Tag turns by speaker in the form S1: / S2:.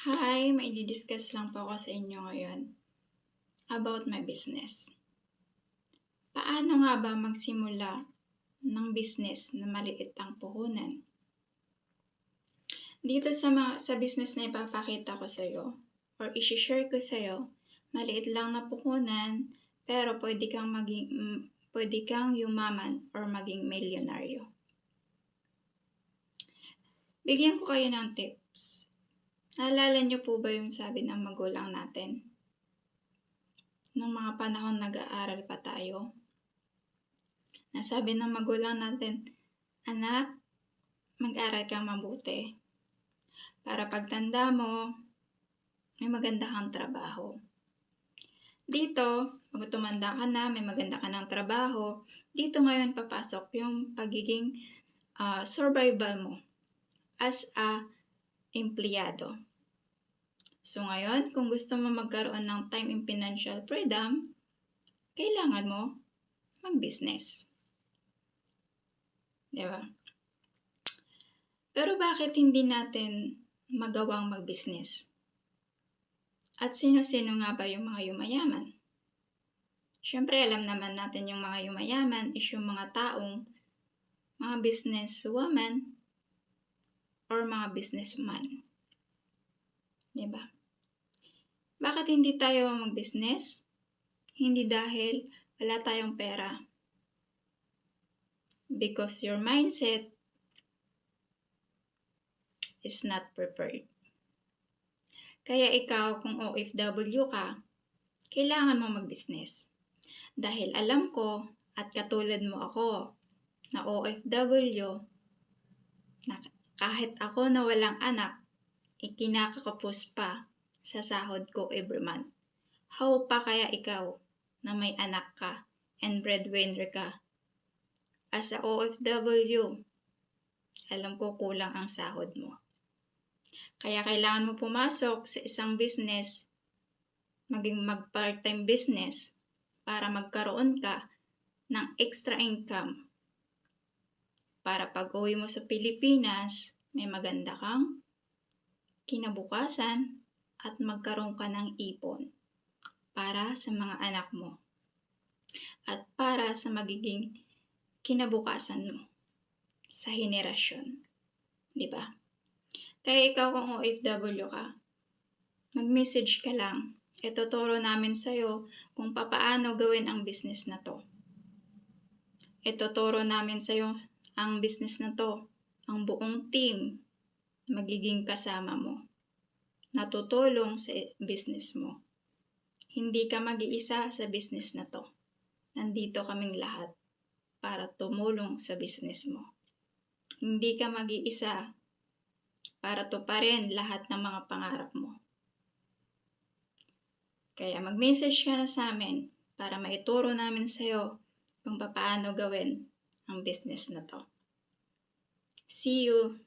S1: Hi, may di-discuss lang po ako sa inyo ngayon about my business. Paano nga ba magsimula ng business na maliit ang puhunan? Dito sa business na ipapakita ko sa'yo or i-share ko sa'yo, maliit lang na puhunan pero pwede kang yumaman or maging milyonaryo. Bigyan ko kayo ng tips. Naalala niyo po ba yung sabi ng magulang natin? Nung mga panahon nag-aaral pa tayo, nasabi ng magulang natin, "Anak, mag-aral kang mabuti para pagtanda mo, may maganda kang trabaho." Dito, pag tumanda ka na, may maganda ka ng trabaho, dito ngayon papasok yung pagiging survival mo as a empleyado. So ngayon, kung gusto mo magkaroon ng time and financial freedom, kailangan mo mag-business. Diba? Pero bakit hindi natin magawang mag-business? At sino-sino nga ba yung mga yumayaman? Siyempre, alam naman natin yung mga yumayaman is yung mga taong, mga businesswoman or mga businessman. Diba? Bakit hindi tayo mag-business? Hindi dahil wala tayong pera. Because your mindset is not prepared. Kaya ikaw, kung OFW ka, kailangan mo mag-business. Dahil alam ko, at katulad mo ako, na OFW, na kahit ako na walang anak, ikinakakapos pa sa sahod ko every month. How pa kaya ikaw na may anak ka and breadwinner ka? As a OFW, alam ko kulang ang sahod mo. Kaya kailangan mo pumasok sa isang business, maging mag-part-time business, para magkaroon ka ng extra income. Para pag uwi mo sa Pilipinas, may maganda kang kinabukasan at magkaroon ka ng ipon para sa mga anak mo at para sa magiging kinabukasan mo sa henerasyon. Diba? Kaya ikaw kung OFW ka, mag-message ka lang. Ituturo namin sa'yo kung paano gawin ang business na to. Ituturo namin sa'yo ang business na to. Ang buong team magiging kasama mo. Natutulong sa business mo. Hindi ka mag-iisa sa business na to. Nandito kaming lahat para tumulong sa business mo. Hindi ka mag-iisa para tuparin lahat ng mga pangarap mo. Kaya mag-message ka na sa amin para maituro namin sa'yo kung paano gawin ang business na to. See you!